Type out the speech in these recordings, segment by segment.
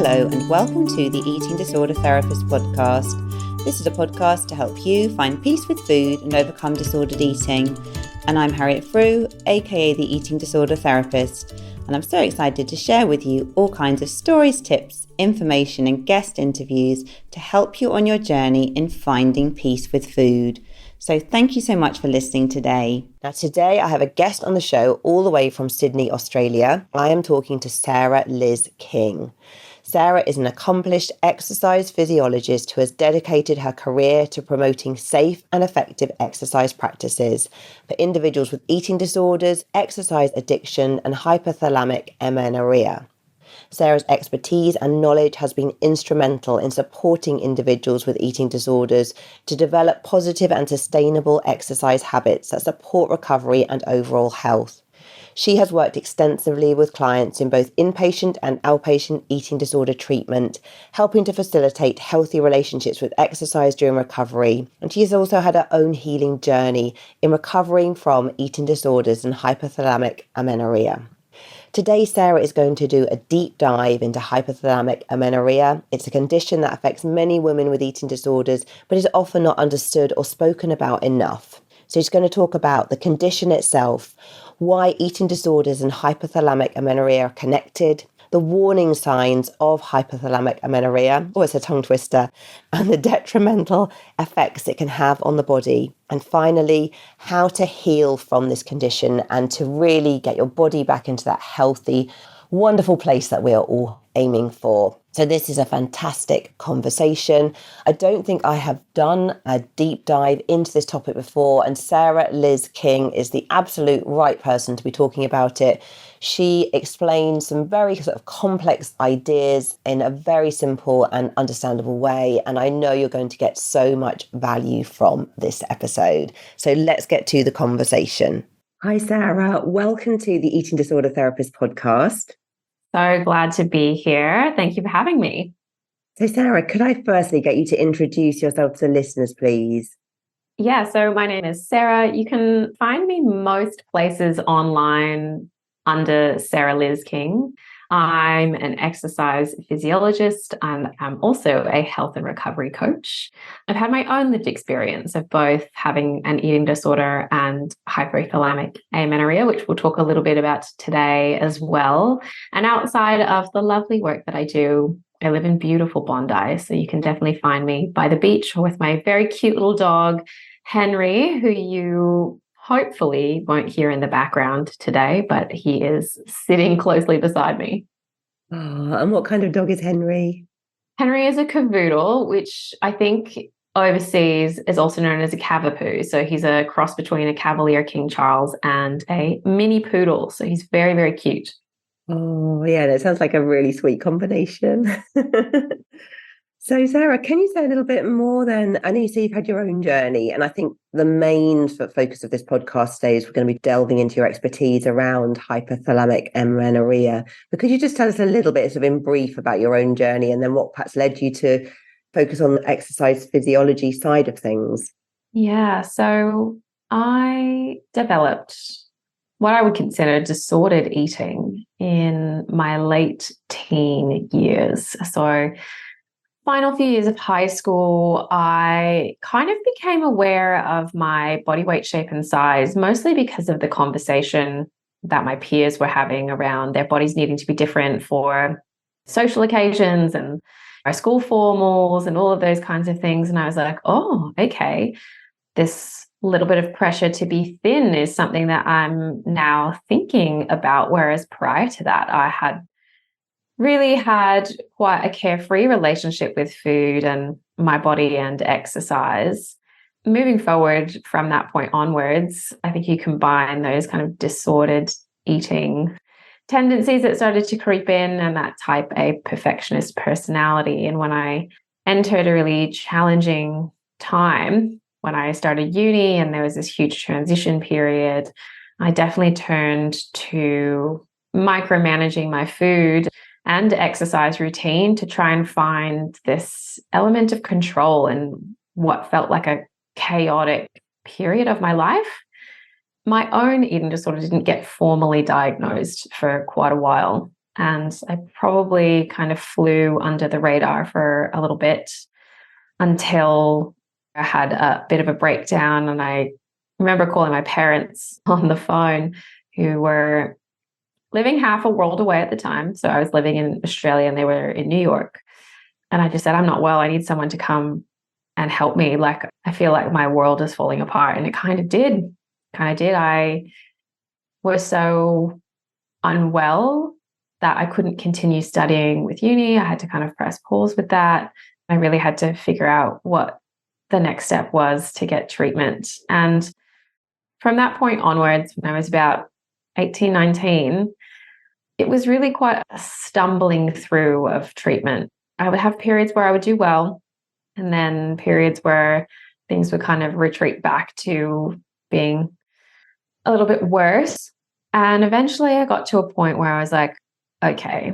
Hello and welcome to the Eating Disorder Therapist podcast. This is a podcast to help you find peace with food and overcome disordered eating. And I'm Harriet Frew, aka the Eating Disorder Therapist. And I'm so excited to share with you all kinds of stories, tips, information and guest interviews to help you on your journey in finding peace with food. So thank you so much for listening today. Now today I have a guest on the show all the way from Sydney, Australia. I am talking to Sarah Liz King. Sarah is an accomplished exercise physiologist who has dedicated her career to promoting safe and effective exercise practices for individuals with eating disorders, exercise addiction, and hypothalamic amenorrhea. Sarah's expertise and knowledge has been instrumental in supporting individuals with eating disorders to develop positive and sustainable exercise habits that support recovery and overall health. She has worked extensively with clients in both inpatient and outpatient eating disorder treatment, helping to facilitate healthy relationships with exercise during recovery. And she has also had her own healing journey in recovering from eating disorders and hypothalamic amenorrhea. Today, Sarah is going to do a deep dive into hypothalamic amenorrhea. It's a condition that affects many women with eating disorders, but is often not understood or spoken about enough. So she's going to talk about the condition itself, why eating disorders and hypothalamic amenorrhea are connected, the warning signs of hypothalamic amenorrhea, it's a tongue twister, and the detrimental effects it can have on the body. And finally, how to heal from this condition and to really get your body back into that healthy, wonderful place that we are all aiming for. So this is a fantastic conversation. I don't think I have done a deep dive into this topic before, and Sarah Liz King is the absolute right person to be talking about it. She explains some very sort of complex ideas in a very simple and understandable way, and I know you're going to get so much value from this episode. So let's get to the conversation. Hi, Sarah. Welcome to the Eating Disorder Therapist podcast. So glad to be here. Thank you for having me. So Sarah, could I firstly get you to introduce yourself to the listeners, please? Yeah, so my name is Sarah. You can find me most places online under Sarah Liz King. I'm an exercise physiologist and I'm also a health and recovery coach. I've had my own lived experience of both having an eating disorder and hypothalamic amenorrhea, which we'll talk a little bit about today as well. And outside of the lovely work that I do, I live in beautiful Bondi, so you can definitely find me by the beach or with my very cute little dog, Henry, who you hopefully won't hear in the background today, but he is sitting closely beside me. Oh, and what kind of dog is Henry? Henry is a cavoodle, which I think overseas is also known as a cavapoo. So he's a cross between a Cavalier King Charles and a mini poodle. So he's very, very cute. Oh, yeah, that sounds like a really sweet combination. So, Sarah, can you say a little bit more then? I know you say you've had your own journey, and I think the main focus of this podcast today is we're going to be delving into your expertise around hypothalamic amenorrhea. But could you just tell us a little bit sort of in brief about your own journey and then what perhaps led you to focus on the exercise physiology side of things? Yeah, so I developed what I would consider disordered eating in my late teen years. So final few years of high school, I kind of became aware of my body weight, shape, and size, mostly because of the conversation that my peers were having around their bodies needing to be different for social occasions and our school formals and all of those kinds of things. And I was like, oh, okay, this little bit of pressure to be thin is something that I'm now thinking about. Whereas prior to that, I had really had quite a carefree relationship with food and my body and exercise. Moving forward from that point onwards, I think you combine those kind of disordered eating tendencies that started to creep in and that type A perfectionist personality. And when I entered a really challenging time, when I started uni and there was this huge transition period, I definitely turned to micromanaging my food and exercise routine to try and find this element of control in what felt like a chaotic period of my life. My own eating disorder didn't get formally diagnosed for quite a while. And I probably kind of flew under the radar for a little bit until I had a bit of a breakdown. And I remember calling my parents on the phone, who were living half a world away at the time. So I was living in Australia and they were in New York. And I just said, I'm not well. I need someone to come and help me. Like, I feel like my world is falling apart. And it kind of did. I was so unwell that I couldn't continue studying with uni. I had to kind of press pause with that. I really had to figure out what the next step was to get treatment. And from that point onwards, when I was about 18, 19, it was really quite a stumbling through of treatment. I would have periods where I would do well, and then periods where things would kind of retreat back to being a little bit worse. And eventually I got to a point where I was like, okay,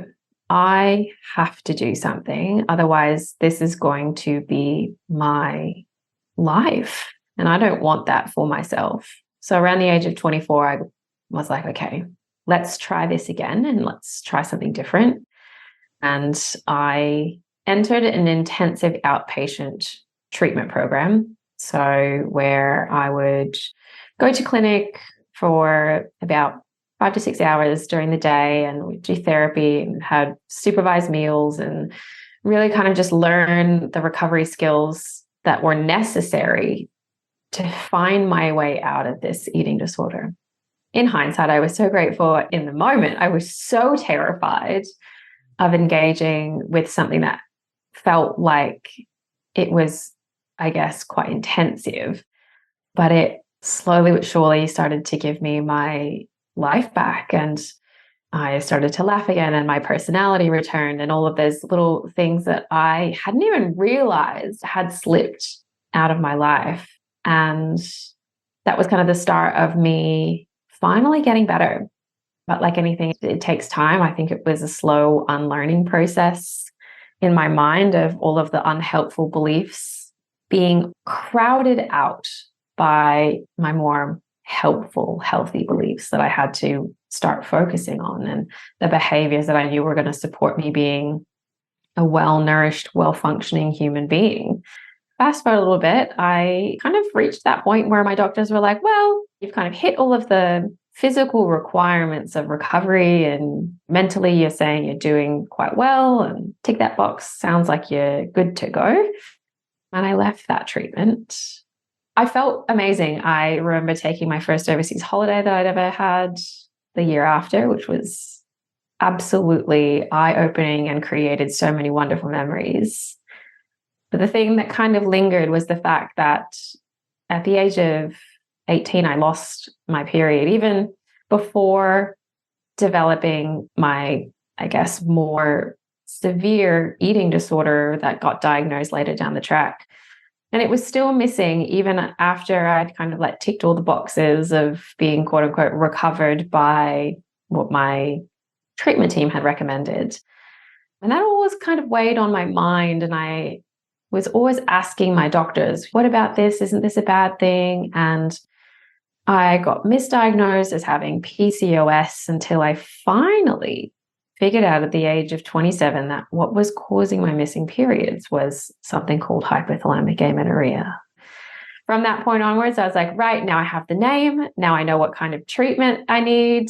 I have to do something. Otherwise, this is going to be my life. And I don't want that for myself. So around the age of 24, I was like, okay, let's try this again and let's try something different. And I entered an intensive outpatient treatment program. So where I would go to clinic for about 5 to 6 hours during the day, and we'd do therapy and had supervised meals and really kind of just learn the recovery skills that were necessary to find my way out of this eating disorder. In hindsight, I was so grateful. In the moment, I was so terrified of engaging with something that felt like it was, I guess, quite intensive, but it slowly but surely started to give me my life back. And I started to laugh again, and my personality returned, and all of those little things that I hadn't even realized had slipped out of my life. And that was kind of the start of me finally getting better. But like anything, it takes time. I think it was a slow unlearning process in my mind of all of the unhelpful beliefs being crowded out by my more helpful, healthy beliefs that I had to start focusing on, and the behaviors that I knew were going to support me being a well-nourished, well-functioning human being. Fast forward a little bit, I kind of reached that point where my doctors were like, well, you've kind of hit all of the physical requirements of recovery, and mentally you're saying you're doing quite well, and tick that box, sounds like you're good to go. And I left that treatment. I felt amazing. I remember taking my first overseas holiday that I'd ever had the year after, which was absolutely eye-opening and created so many wonderful memories. But the thing that kind of lingered was the fact that at the age of 18, I lost my period, even before developing my, I guess, more severe eating disorder that got diagnosed later down the track. And it was still missing even after I'd kind of like ticked all the boxes of being quote unquote recovered by what my treatment team had recommended. And that always kind of weighed on my mind. And I was always asking my doctors, what about this? Isn't this a bad thing? And I got misdiagnosed as having PCOS until I finally figured out at the age of 27 that what was causing my missing periods was something called hypothalamic amenorrhea. From that point onwards, I was like, right, now I have the name. Now I know what kind of treatment I need.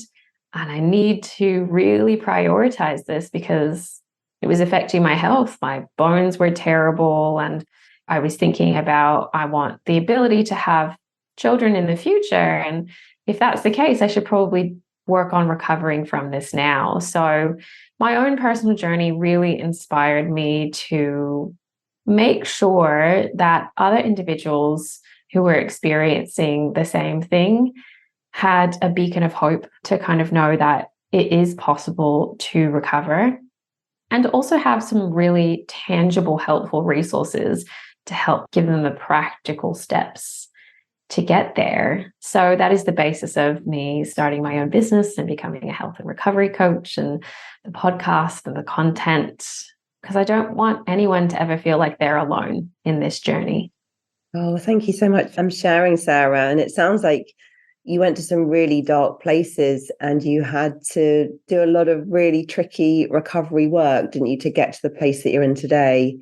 And I need to really prioritize this because it was affecting my health. My bones were terrible. And I was thinking about, I want the ability to have children in the future. And if that's the case, I should probably work on recovering from this now. So my own personal journey really inspired me to make sure that other individuals who were experiencing the same thing had a beacon of hope to kind of know that it is possible to recover, and also have some really tangible, helpful resources to help give them the practical steps to get there. So that is the basis of me starting my own business and becoming a health and recovery coach, and the podcast and the content, because I don't want anyone to ever feel like they're alone in this journey. Oh, thank you so much for sharing, Sarah. And it sounds like you went to some really dark places and you had to do a lot of really tricky recovery work, didn't you, to get to the place that you're in today?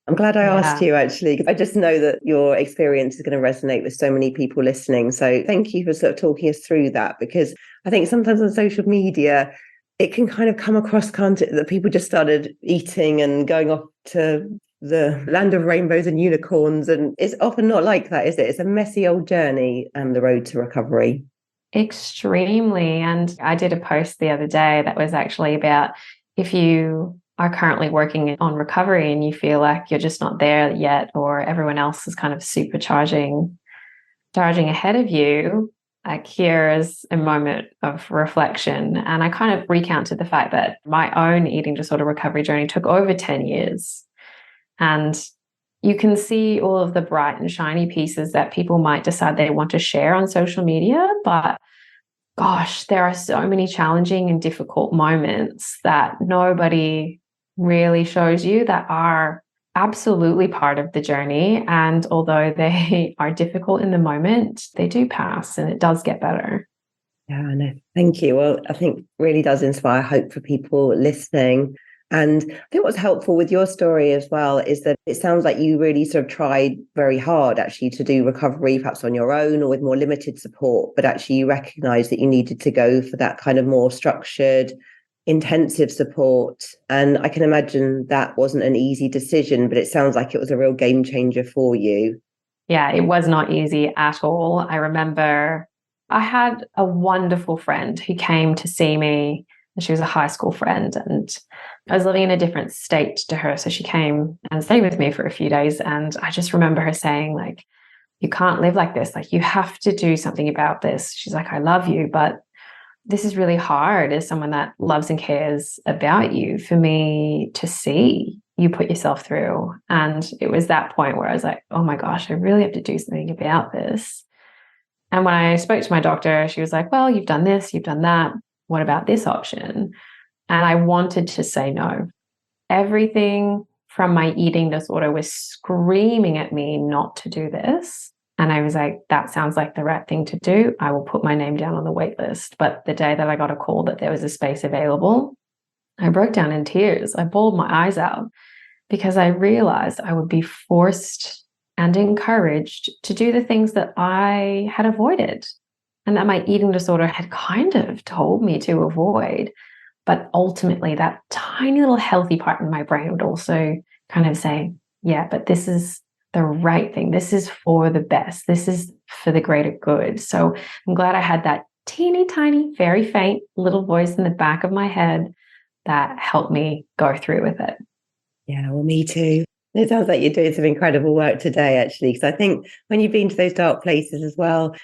I'm glad I asked you, actually, because I just know that your experience is going to resonate with so many people listening. So thank you for sort of talking us through that, because I think sometimes on social media, it can kind of come across, can't it, that people just started eating and going off to the land of rainbows and unicorns. And it's often not like that, is it? It's a messy old journey and the road to recovery. Extremely. And I did a post the other day that was actually about if you are currently working on recovery and you feel like you're just not there yet, or everyone else is kind of charging ahead of you, like here is a moment of reflection. And I kind of recounted the fact that my own eating disorder recovery journey took over 10 years. And you can see all of the bright and shiny pieces that people might decide they want to share on social media. But gosh, there are so many challenging and difficult moments that nobody really shows you that are absolutely part of the journey. And although they are difficult in the moment, they do pass and it does get better. Yeah, no, thank you. Well, I think really does inspire hope for people listening. And I think what's helpful with your story as well is that it sounds like you really sort of tried very hard actually to do recovery, perhaps on your own or with more limited support, but actually you recognized that you needed to go for that kind of more structured, intensive support. And I can imagine that wasn't an easy decision, but it sounds like it was a real game changer for you. Yeah, it was not easy at all. I remember I had a wonderful friend who came to see me. She was a high school friend and I was living in a different state to her. So she came and stayed with me for a few days. And I just remember her saying, like, you can't live like this. Like, you have to do something about this. She's like, I love you, but this is really hard as someone that loves and cares about you for me to see you put yourself through. And it was that point where I was like, oh my gosh, I really have to do something about this. And when I spoke to my doctor, she was like, well, you've done this, you've done that. What about this option? And I wanted to say no. Everything from my eating disorder was screaming at me not to do this. And I was like, that sounds like the right thing to do. I will put my name down on the wait list. But the day that I got a call that there was a space available, I broke down in tears. I bawled my eyes out because I realized I would be forced and encouraged to do the things that I had avoided and that my eating disorder had kind of told me to avoid. But ultimately, that tiny little healthy part in my brain would also kind of say, yeah, but this is the right thing. This is for the best. This is for the greater good. So I'm glad I had that teeny tiny, very faint little voice in the back of my head that helped me go through with it. Yeah, well, me too. It sounds like you're doing some incredible work today, actually, because I think when you've been to those dark places as well,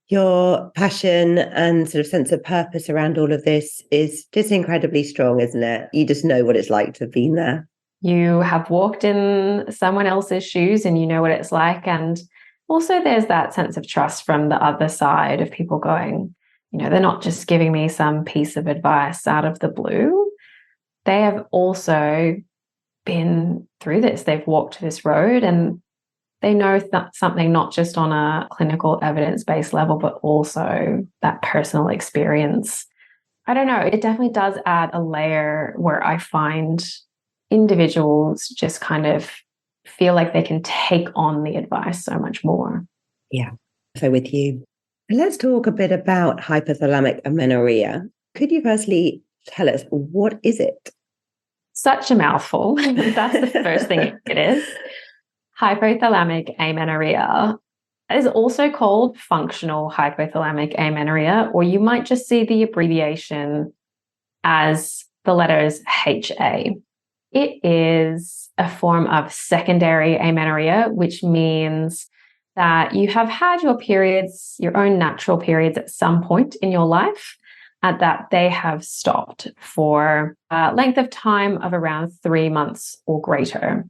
your passion and sort of sense of purpose around all of this is just incredibly strong, isn't it? You just know what it's like to have been there. You have walked in someone else's shoes and you know what it's like. And also there's that sense of trust from the other side of people going, you know, they're not just giving me some piece of advice out of the blue. They have also been through this. They've walked this road and they know something not just on a clinical evidence-based level, but also that personal experience. I don't know. It definitely does add a layer where I find individuals just kind of feel like they can take on the advice so much more. Yeah, so with you. Let's talk a bit about hypothalamic amenorrhea. Could you firstly tell us, what is it? Such a mouthful. That's the first thing it is. Hypothalamic amenorrhea is also called functional hypothalamic amenorrhea, or you might just see the abbreviation as the letters HA. It is a form of secondary amenorrhea, which means that you have had your periods, your own natural periods at some point in your life, and that they have stopped for a length of time of around 3 months or greater.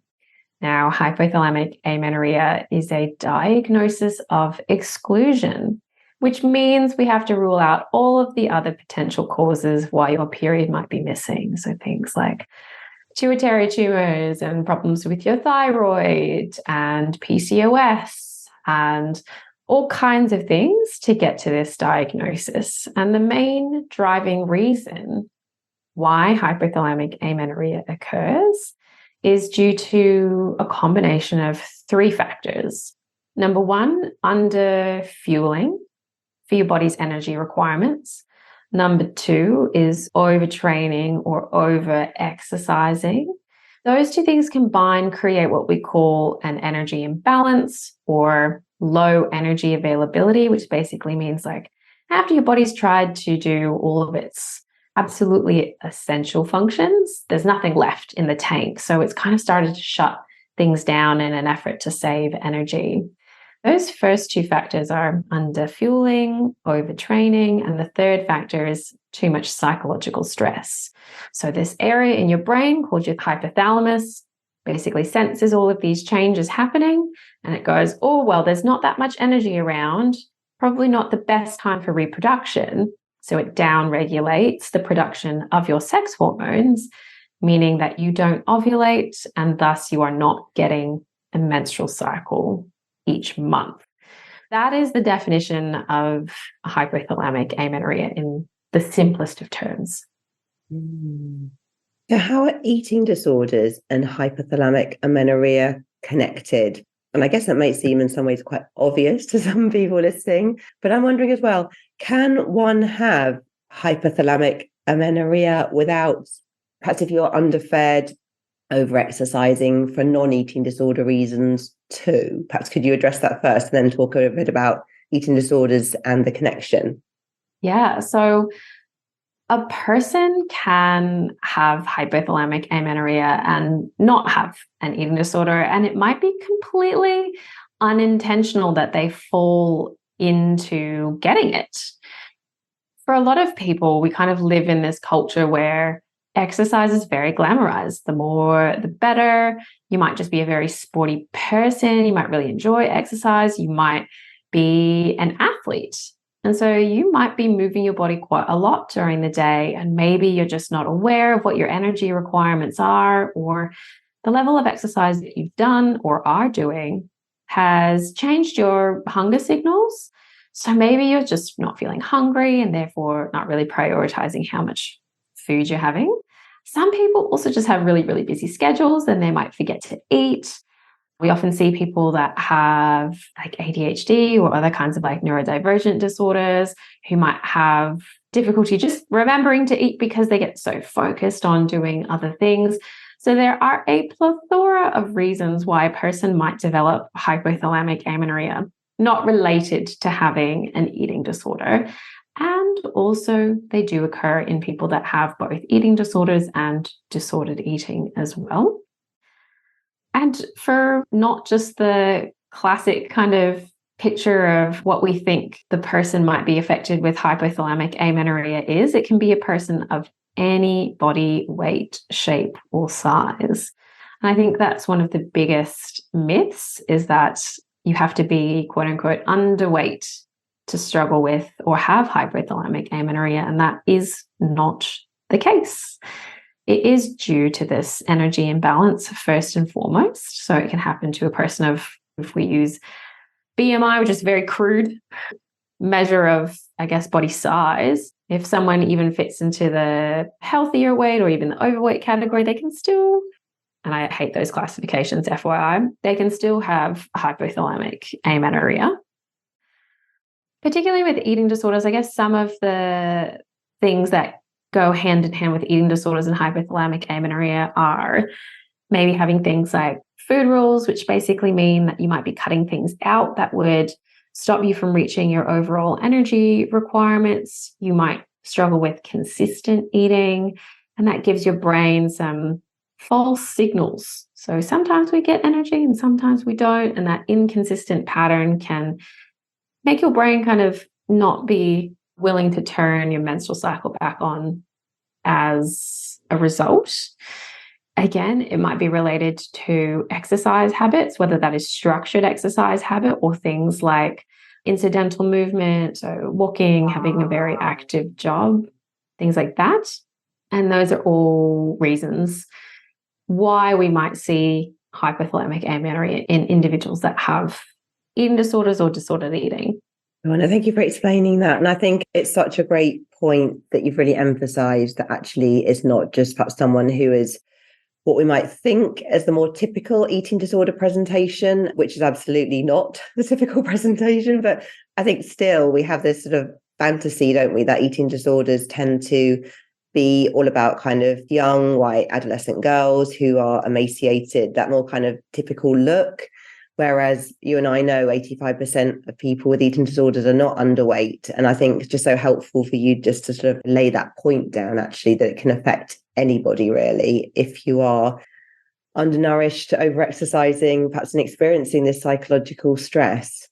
Now, hypothalamic amenorrhea is a diagnosis of exclusion, which means we have to rule out all of the other potential causes why your period might be missing. So things like pituitary tumors and problems with your thyroid and PCOS and all kinds of things to get to this diagnosis. And the main driving reason why hypothalamic amenorrhea occurs is due to a combination of three factors. Number one, under fueling for your body's energy requirements. Number two is overtraining or over exercising. Those two things combined create what we call an energy imbalance or low energy availability, which basically means like after your body's tried to do all of its absolutely essential functions, there's nothing left in the tank. So it's kind of started to shut things down in an effort to save energy. Those first two factors are underfueling, overtraining, and the third factor is too much psychological stress. So this area in your brain called your hypothalamus basically senses all of these changes happening, and it goes, oh, well, there's not that much energy around, probably not the best time for reproduction. So it downregulates the production of your sex hormones, meaning that you don't ovulate, and thus you are not getting a menstrual cycle each month. That is the definition of hypothalamic amenorrhea in the simplest of terms. So how are eating disorders and hypothalamic amenorrhea connected? And I guess that might seem in some ways quite obvious to some people listening, but I'm wondering as well, can one have hypothalamic amenorrhea without, perhaps if you're underfed, over-exercising for non-eating disorder reasons too? Perhaps could you address that first and then talk a bit about eating disorders and the connection? Yeah, so a person can have hypothalamic amenorrhea and not have an eating disorder, and it might be completely unintentional that they fall into getting it. For a lot of people, we kind of live in this culture where exercise is very glamorized. The more, the better. You might just be a very sporty person. You might really enjoy exercise. You might be an athlete. And so you might be moving your body quite a lot during the day, and maybe you're just not aware of what your energy requirements are, or the level of exercise that you've done or are doing has changed your hunger signals. So maybe you're just not feeling hungry and therefore not really prioritizing how much food you're having. Some people also just have really, really busy schedules and they might forget to eat. We often see people that have like ADHD or other kinds of like neurodivergent disorders who might have difficulty just remembering to eat because they get so focused on doing other things. So there are a plethora of reasons why a person might develop hypothalamic amenorrhea, not related to having an eating disorder. And also they do occur in people that have both eating disorders and disordered eating as well. And for not just the classic kind of picture of what we think the person might be affected with hypothalamic amenorrhea is, it can be a person of any body weight, shape, or size. And I think that's one of the biggest myths, is that you have to be quote unquote underweight to struggle with or have hypothalamic amenorrhea, and that is not the case. It is due to this energy imbalance first and foremost. So it can happen to a person of, if we use BMI, which is a very crude measure of, I guess, body size, if someone even fits into the healthier weight or even the overweight category, they can still, and I hate those classifications, FYI, they can still have hypothalamic amenorrhea. Particularly with eating disorders, I guess some of the things that go hand in hand with eating disorders and hypothalamic amenorrhea are maybe having things like food rules, which basically mean that you might be cutting things out that would stop you from reaching your overall energy requirements. You might struggle with consistent eating, and that gives your brain some false signals. So sometimes we get energy and sometimes we don't, and that inconsistent pattern can make your brain kind of not be willing to turn your menstrual cycle back on as a result. Again, it might be related to exercise habits, whether that is structured exercise habit or things like incidental movement, so walking, having a very active job, things like that. And those are all reasons why we might see hypothalamic amenorrhea in individuals that have eating disorders or disordered eating. Oh, and thank you for explaining that. And I think it's such a great point that you've really emphasized that actually it's not just perhaps someone who is what we might think as the more typical eating disorder presentation, which is absolutely not the typical presentation. But I think still we have this sort of fantasy, don't we, that eating disorders tend to be all about kind of young, white, adolescent girls who are emaciated, that more kind of typical look. Whereas you and I know 85% of people with eating disorders are not underweight. And I think it's just so helpful for you just to sort of lay that point down, actually, that it can affect anybody, really, if you are undernourished, over-exercising, perhaps and experiencing this psychological stress.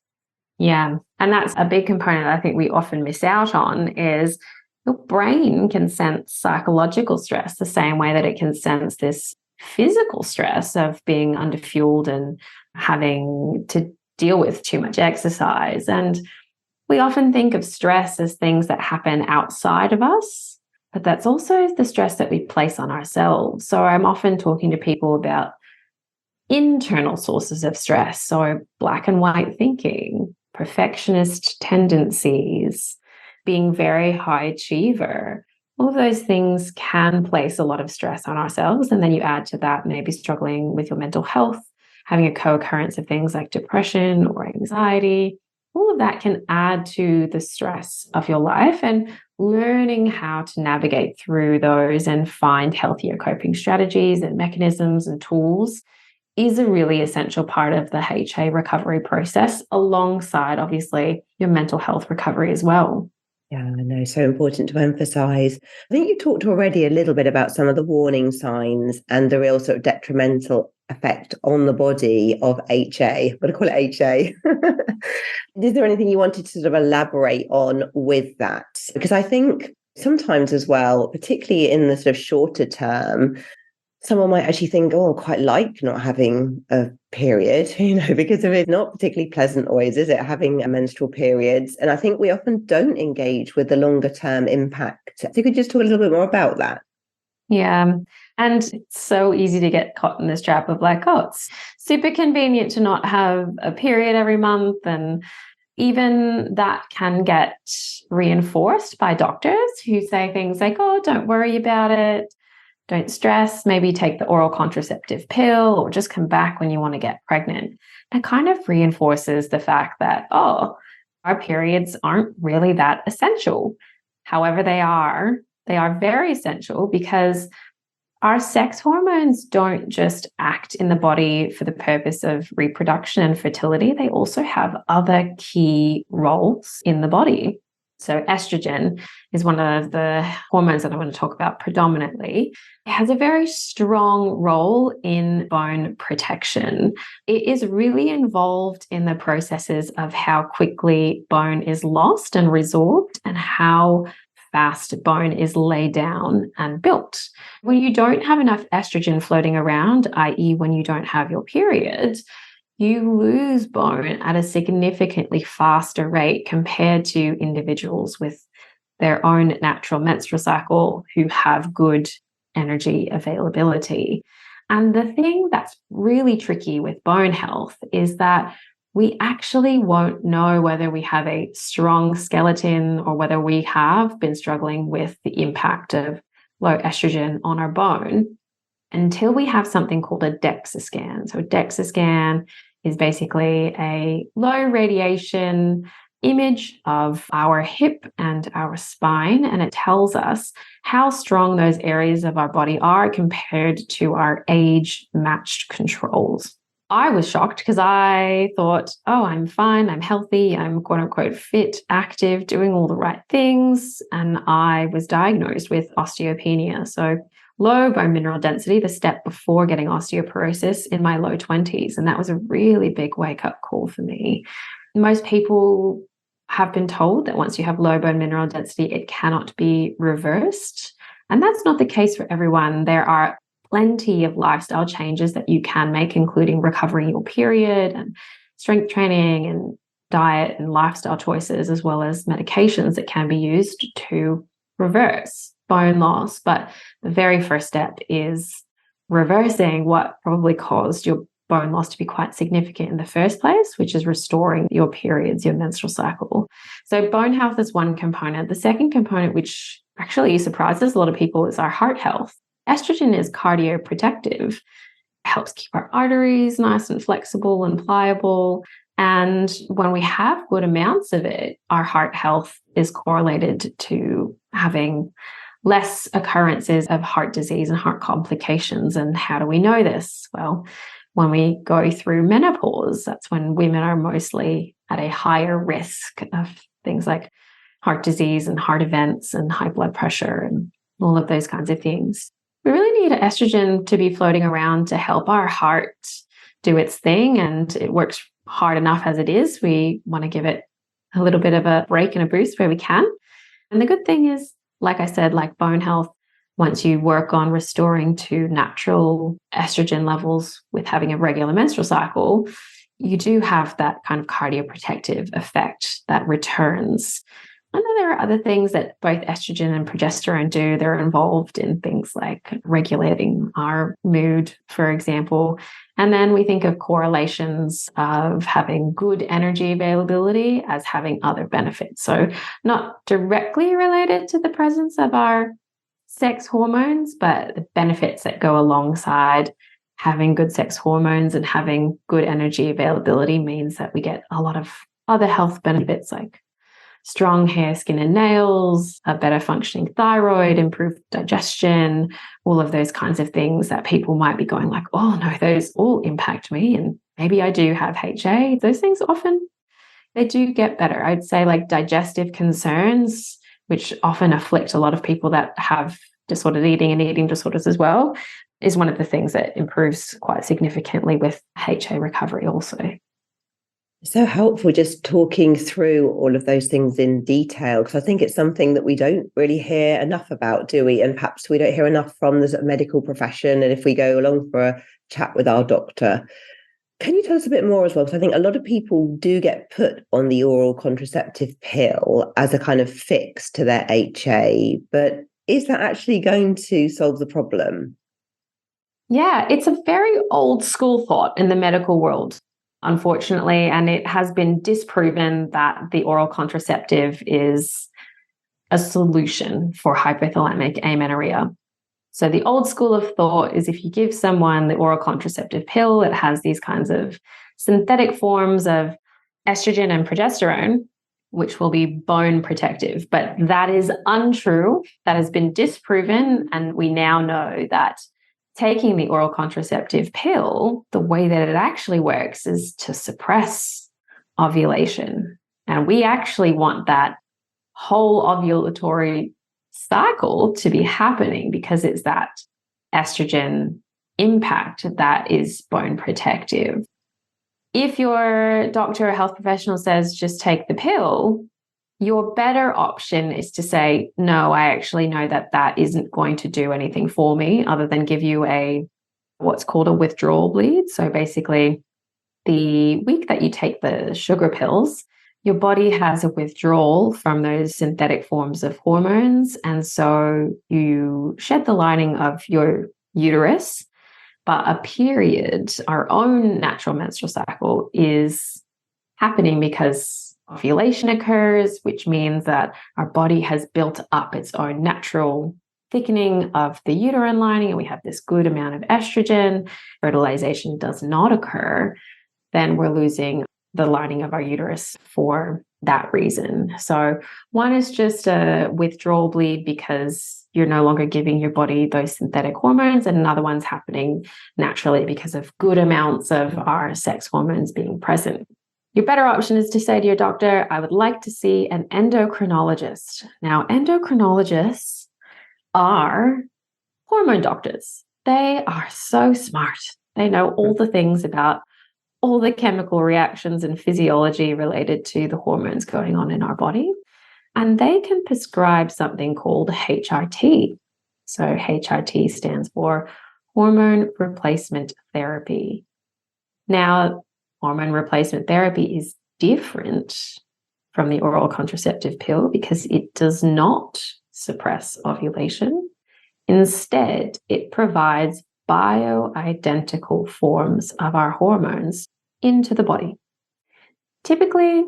Yeah. And that's a big component I think we often miss out on is your brain can sense psychological stress the same way that it can sense this physical stress of being underfueled and having to deal with too much exercise. And we often think of stress as things that happen outside of us, but that's also the stress that we place on ourselves. So I'm often talking to people about internal sources of stress. So black and white thinking, perfectionist tendencies, being very high achiever. All of those things can place a lot of stress on ourselves. And then you add to that maybe struggling with your mental health, having a co-occurrence of things like depression or anxiety. All of that can add to the stress of your life, and learning how to navigate through those and find healthier coping strategies and mechanisms and tools is a really essential part of the HA recovery process, alongside obviously your mental health recovery as well. Yeah, I know, so important to emphasize. I think you talked already a little bit about some of the warning signs and the real sort of detrimental effect on the body of HA. I'm going to call it HA. Is there anything you wanted to sort of elaborate on with that? Because I think sometimes as well, particularly in the sort of shorter term, someone might actually think, oh, I quite like not having a period, because of it's not particularly pleasant always, is it, having a menstrual periods? And I think we often don't engage with the longer term impact. So you could just talk a little bit more about that. Yeah. And it's so easy to get caught in this trap of like, oh, it's super convenient to not have a period every month. And even that can get reinforced by doctors who say things like, oh, don't worry about it. Don't stress, maybe take the oral contraceptive pill or just come back when you want to get pregnant. It kind of reinforces the fact that, oh, our periods aren't really that essential. However, they are very essential because our sex hormones don't just act in the body for the purpose of reproduction and fertility. They also have other key roles in the body. So estrogen is one of the hormones that I want to talk about predominantly. It has a very strong role in bone protection. It is really involved in the processes of how quickly bone is lost and resorbed and how fast bone is laid down and built. When you don't have enough estrogen floating around, i.e. when you don't have your period, you lose bone at a significantly faster rate compared to individuals with their own natural menstrual cycle who have good energy availability. And the thing that's really tricky with bone health is that we actually won't know whether we have a strong skeleton or whether we have been struggling with the impact of low estrogen on our bone until we have something called a DEXA scan. So a DEXA scan is basically a low radiation image of our hip and our spine, and it tells us how strong those areas of our body are compared to our age-matched controls. I was shocked because I thought, oh, I'm fine, I'm healthy, I'm quote unquote fit, active, doing all the right things. And I was diagnosed with osteopenia. So low bone mineral density, the step before getting osteoporosis in my low 20s. And that was a really big wake-up call for me. Most people have been told that once you have low bone mineral density, it cannot be reversed. And that's not the case for everyone. There are plenty of lifestyle changes that you can make, including recovering your period and strength training and diet and lifestyle choices, as well as medications that can be used to reverse bone loss. But the very first step is reversing what probably caused your bone loss to be quite significant in the first place, which is restoring your periods, your menstrual cycle. So bone health is one component. The second component, which actually surprises a lot of people, is our heart health. Estrogen is cardioprotective. It helps keep our arteries nice and flexible and pliable. And when we have good amounts of it, our heart health is correlated to having less occurrences of heart disease and heart complications. And how do we know this? Well, when we go through menopause, that's when women are mostly at a higher risk of things like heart disease and heart events and high blood pressure and all of those kinds of things. We really need estrogen to be floating around to help our heart do its thing, and it works hard enough as it is. We want to give it a little bit of a break and a boost where we can. And the good thing is, like I said, like bone health, once you work on restoring to natural estrogen levels with having a regular menstrual cycle, you do have that kind of cardioprotective effect that returns. And then there are other things that both estrogen and progesterone do. They're involved in things like regulating our mood, for example. And then we think of correlations of having good energy availability as having other benefits. So not directly related to the presence of our sex hormones, but the benefits that go alongside having good sex hormones and having good energy availability means that we get a lot of other health benefits like strong hair, skin, and nails, a better functioning thyroid, improved digestion, all of those kinds of things that people might be going like, oh no, those all impact me. And maybe I do have HA. Those things often, they do get better. I'd say like digestive concerns, which often afflict a lot of people that have disordered eating and eating disorders as well, is one of the things that improves quite significantly with HA recovery also. So helpful just talking through all of those things in detail, because I think it's something that we don't really hear enough about, do we? And perhaps we don't hear enough from the sort of medical profession. And if we go along for a chat with our doctor, can you tell us a bit more as well? Because I think a lot of people do get put on the oral contraceptive pill as a kind of fix to their HA, but is that actually going to solve the problem? Yeah, it's a very old school thought in the medical world, unfortunately, and it has been disproven that the oral contraceptive is a solution for hypothalamic amenorrhea. So the old school of thought is if you give someone the oral contraceptive pill, it has these kinds of synthetic forms of estrogen and progesterone, which will be bone protective. But that is untrue. That has been disproven, and we now know that taking the oral contraceptive pill, the way that it actually works is to suppress ovulation. And we actually want that whole ovulatory cycle to be happening because it's that estrogen impact that is bone protective. If your doctor or health professional says just take the pill, your better option is to say, no, I actually know that that isn't going to do anything for me other than give you what's called a withdrawal bleed. So basically, the week that you take the sugar pills, your body has a withdrawal from those synthetic forms of hormones. And so you shed the lining of your uterus, but a period, our own natural menstrual cycle, is happening because ovulation occurs, which means that our body has built up its own natural thickening of the uterine lining, and we have this good amount of estrogen. Fertilization does not occur, then we're losing the lining of our uterus for that reason. So one is just a withdrawal bleed because you're no longer giving your body those synthetic hormones, and another one's happening naturally because of good amounts of our sex hormones being present. Your better option is to say to your doctor, I would like to see an endocrinologist. Now, endocrinologists are hormone doctors. They are so smart. They know all the things about all the chemical reactions and physiology related to the hormones going on in our body. And they can prescribe something called HRT. So HRT stands for hormone replacement therapy. Now, hormone replacement therapy is different from the oral contraceptive pill because it does not suppress ovulation. Instead, it provides bioidentical forms of our hormones into the body. Typically,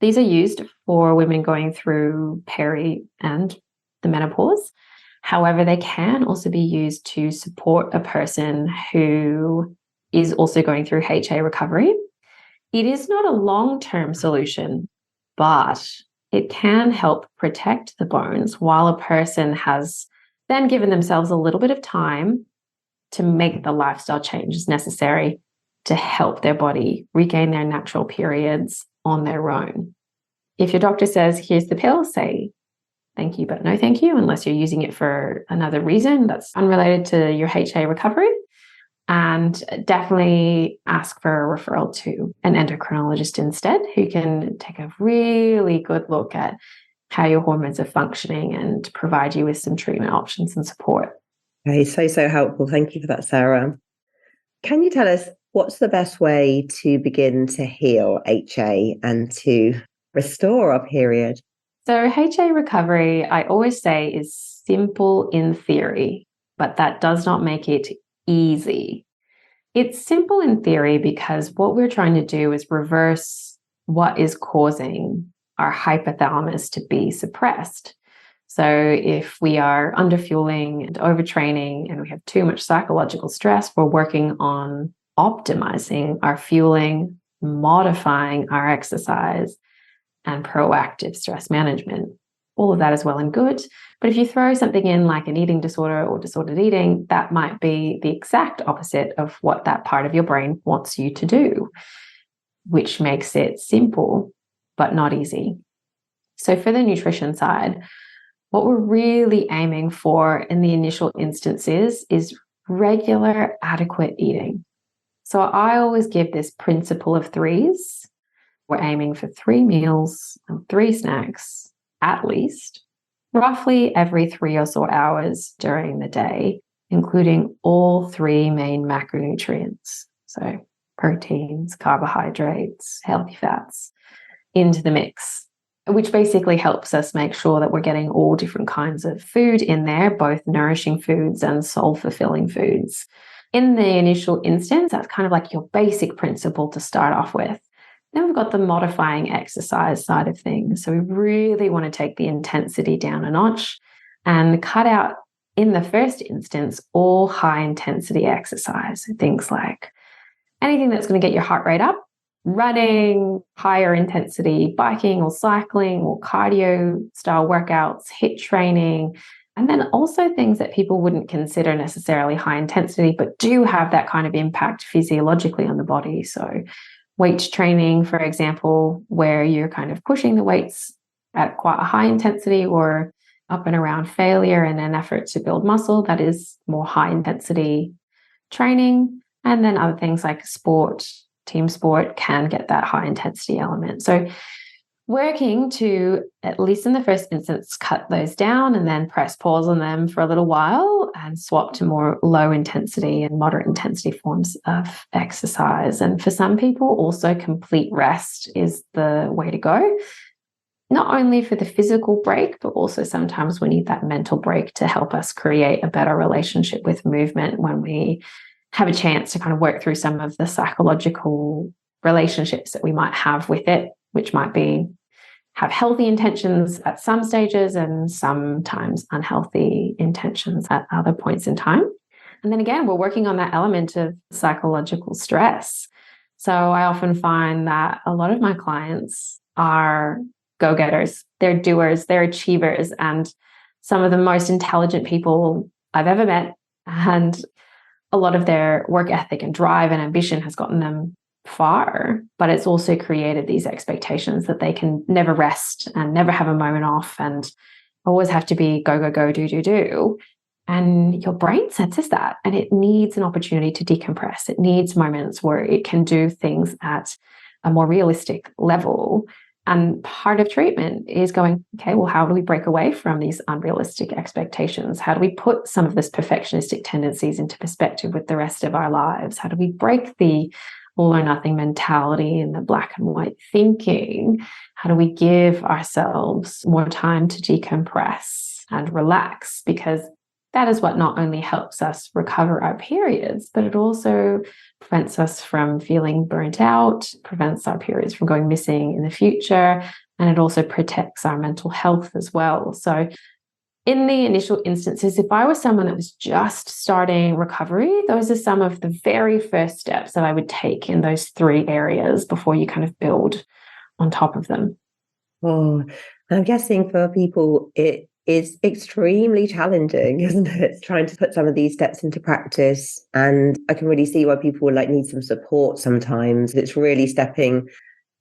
these are used for women going through peri and the menopause. However, they can also be used to support a person who is also going through HA recovery. It is not a long-term solution, but it can help protect the bones while a person has then given themselves a little bit of time to make the lifestyle changes necessary to help their body regain their natural periods on their own. If your doctor says, here's the pill, say, thank you, but no thank you, unless you're using it for another reason that's unrelated to your HA recovery. And definitely ask for a referral to an endocrinologist instead, who can take a really good look at how your hormones are functioning and provide you with some treatment options and support. Okay, so helpful. Thank you for that, Sarah. Can you tell us what's the best way to begin to heal HA and to restore our period? So HA recovery, I always say, is simple in theory, but that does not make it easy. It's simple in theory because what we're trying to do is reverse what is causing our hypothalamus to be suppressed. So if we are underfueling and overtraining and we have too much psychological stress, we're working on optimizing our fueling, modifying our exercise, and proactive stress management. All of that is well and good. But if you throw something in like an eating disorder or disordered eating, that might be the exact opposite of what that part of your brain wants you to do, which makes it simple, but not easy. So for the nutrition side, what we're really aiming for in the initial instances is regular, adequate eating. So I always give this principle of threes. We're aiming for 3 meals and 3 snacks, at least, roughly every 3 or so hours during the day, including all 3 main macronutrients. So proteins, carbohydrates, healthy fats into the mix, which basically helps us make sure that we're getting all different kinds of food in there, both nourishing foods and soul-fulfilling foods. In the initial instance, that's kind of like your basic principle to start off with. Then we've got the modifying exercise side of things. So we really want to take the intensity down a notch and cut out, in the first instance, all high intensity exercise. Things like anything that's going to get your heart rate up, running, higher intensity biking or cycling or cardio style workouts, HIIT training, and then also things that people wouldn't consider necessarily high intensity, but do have that kind of impact physiologically on the body. So weight training, for example, where you're kind of pushing the weights at quite a high intensity or up and around failure in an effort to build muscle, that is more high intensity training. And then other things like sport, team sport can get that high intensity element. So working to, at least in the first instance, cut those down and then press pause on them for a little while and swap to more low intensity and moderate intensity forms of exercise. And for some people, also complete rest is the way to go. Not only for the physical break, but also sometimes we need that mental break to help us create a better relationship with movement when we have a chance to kind of work through some of the psychological relationships that we might have with it, which might be have healthy intentions at some stages and sometimes unhealthy intentions at other points in time. And then again, we're working on that element of psychological stress. So I often find that a lot of my clients are go-getters, they're doers, they're achievers, and some of the most intelligent people I've ever met. And a lot of their work ethic and drive and ambition has gotten them far, but it's also created these expectations that they can never rest and never have a moment off and always have to be go, go, go, do, do, do. And your brain senses that, and it needs an opportunity to decompress. It needs moments where it can do things at a more realistic level. And part of treatment is going, okay, well, how do we break away from these unrealistic expectations? How do we put some of this perfectionistic tendencies into perspective with the rest of our lives? How do we break the all or nothing mentality and the black and white thinking? How do we give ourselves more time to decompress and relax? Because that is what not only helps us recover our periods, but it also prevents us from feeling burnt out, prevents our periods from going missing in the future, and it also protects our mental health as well. So in the initial instances, if I was someone that was just starting recovery, those are some of the very first steps that I would take in those 3 areas before you kind of build on top of them. Oh, I'm guessing for people, it is extremely challenging, isn't it? Trying to put some of these steps into practice. And I can really see why people would need some support sometimes. It's really stepping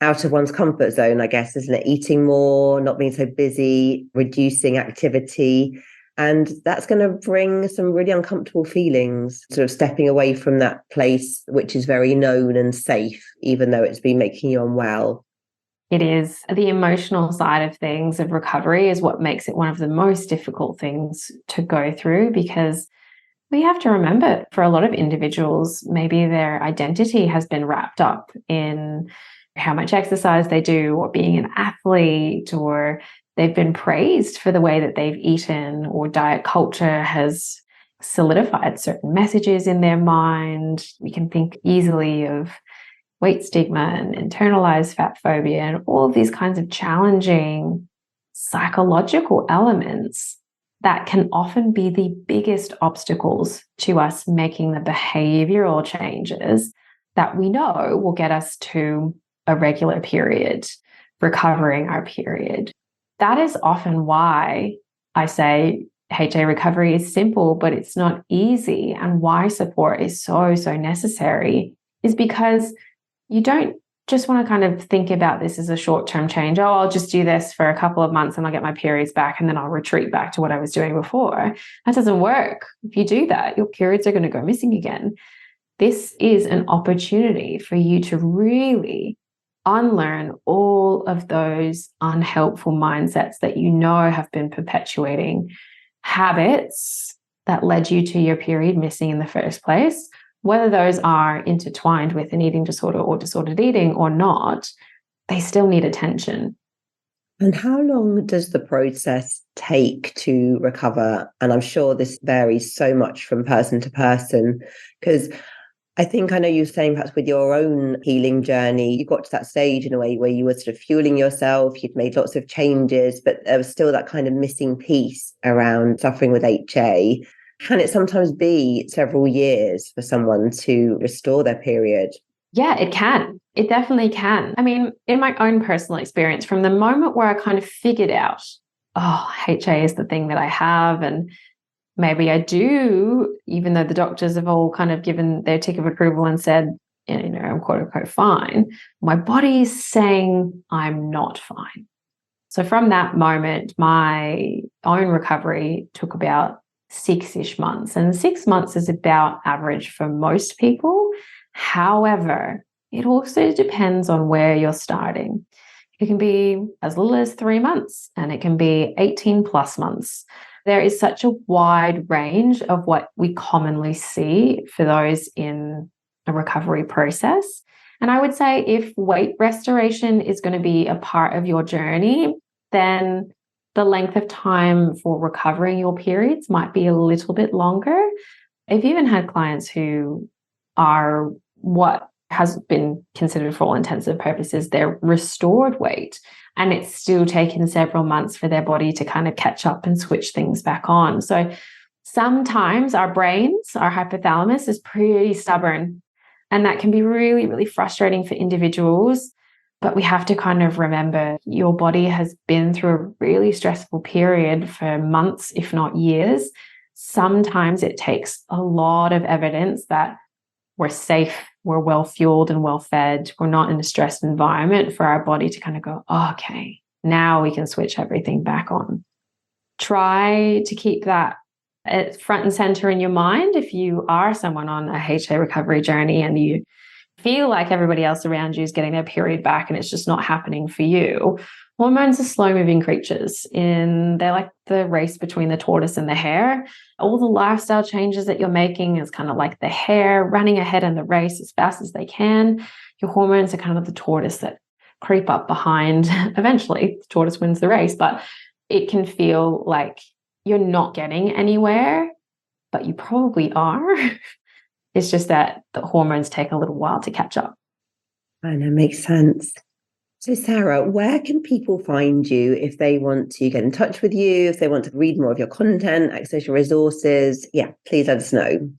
out of one's comfort zone, I guess, isn't it? Eating more, not being so busy, reducing activity. And that's going to bring some really uncomfortable feelings, sort of stepping away from that place, which is very known and safe, even though it's been making you unwell. It is. The emotional side of things of recovery is what makes it one of the most difficult things to go through, because we have to remember for a lot of individuals, maybe their identity has been wrapped up in how much exercise they do, or being an athlete, or they've been praised for the way that they've eaten, or diet culture has solidified certain messages in their mind. We can think easily of weight stigma and internalized fat phobia and all of these kinds of challenging psychological elements that can often be the biggest obstacles to us making the behavioral changes that we know will get us to a regular period, recovering our period. That is often why I say HA recovery is simple, but it's not easy, and why support is so necessary is because you don't just want to kind of think about this as a short-term change. Oh, I'll just do this for a couple of months and I'll get my periods back and then I'll retreat back to what I was doing before. That doesn't work. If you do that, your periods are going to go missing again. This is an opportunity for you to really unlearn all of those unhelpful mindsets that you know have been perpetuating habits that led you to your period missing in the first place. Whether those are intertwined with an eating disorder or disordered eating or not, they still need attention. And how long does the process take to recover? And I'm sure this varies so much from person to person, because I know you were saying perhaps with your own healing journey, you got to that stage in a way where you were sort of fueling yourself, you'd made lots of changes, but there was still that kind of missing piece around suffering with HA. Can it sometimes be several years for someone to restore their period? Yeah, it can. It definitely can. I mean, in my own personal experience, from the moment where I kind of figured out, oh, HA is the thing that I have, and maybe I do, even though the doctors have all kind of given their tick of approval and said, I'm quote unquote fine, my body's saying I'm not fine. So from that moment, my own recovery took about 6-ish months. And 6 months is about average for most people. However, it also depends on where you're starting. It can be as little as 3 months, and it can be 18 plus months. There is such a wide range of what we commonly see for those in a recovery process. And I would say if weight restoration is going to be a part of your journey, then the length of time for recovering your periods might be a little bit longer. I've even had clients who are what has been considered for all intents and purposes their restored weight, and it's still taken several months for their body to kind of catch up and switch things back on. So sometimes our brains, our hypothalamus is pretty stubborn, and that can be really, really frustrating for individuals. But we have to kind of remember your body has been through a really stressful period for months, if not years. Sometimes it takes a lot of evidence that we're safe, we're well fueled and well fed, we're not in a stressed environment for our body to kind of go, oh, okay, now we can switch everything back on. Try to keep that at front and center in your mind if you are someone on a HA recovery journey and you feel like everybody else around you is getting their period back and it's just not happening for you. Hormones are slow-moving creatures, and they're like the race between the tortoise and the hare. All the lifestyle changes that you're making is kind of like the hare running ahead in the race as fast as they can. Your hormones are kind of the tortoise that creep up behind. Eventually, the tortoise wins the race, but it can feel like you're not getting anywhere but you probably are. It's just that the hormones take a little while to catch up. I know, makes sense. So, Sarah, where can people find you if they want to get in touch with you, if they want to read more of your content, access your resources? Yeah, please let us know.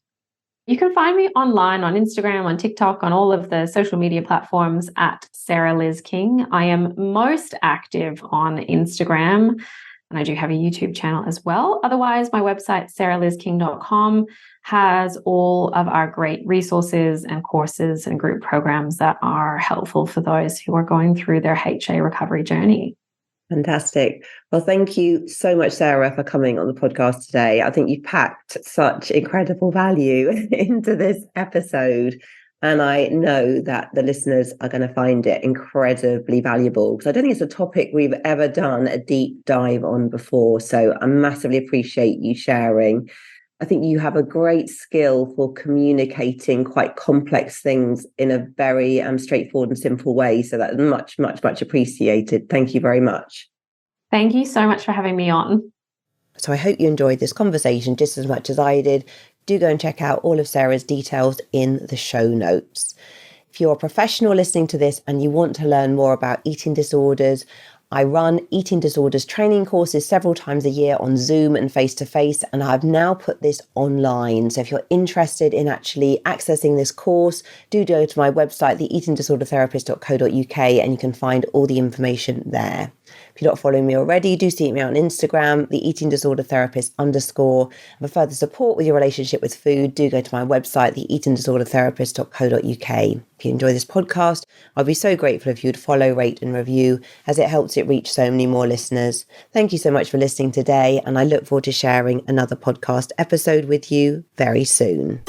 You can find me online on Instagram, on TikTok, on all of the social media platforms at Sarah Liz King. I am most active on Instagram, and I do have a YouTube channel as well. Otherwise, my website, sarahLizKing.com, has all of our great resources and courses and group programs that are helpful for those who are going through their HA recovery journey. Fantastic. Well, thank you so much, Sarah, for coming on the podcast today. I think you've packed such incredible value into this episode. And I know that the listeners are going to find it incredibly valuable, because I don't think it's a topic we've ever done a deep dive on before. So I massively appreciate you sharing. I think you have a great skill for communicating quite complex things in a very straightforward and simple way. So that's much, much, much appreciated. Thank you very much. Thank you so much for having me on. So I hope you enjoyed this conversation just as much as I did. Do go and check out all of Sarah's details in the show notes. If you're a professional listening to this and you want to learn more about eating disorders, I run eating disorders training courses several times a year on Zoom and face-to-face, and I've now put this online. So if you're interested in actually accessing this course, do go to my website, theeatingdisordertherapist.co.uk, and you can find all the information there. If you're not following me already, do seek me out on Instagram, _. And for further support with your relationship with food, do go to my website, theeatingdisordertherapist.co.uk. If you enjoy this podcast, I'd be so grateful if you'd follow, rate and review, as it helps it reach so many more listeners. Thank you so much for listening today, and I look forward to sharing another podcast episode with you very soon.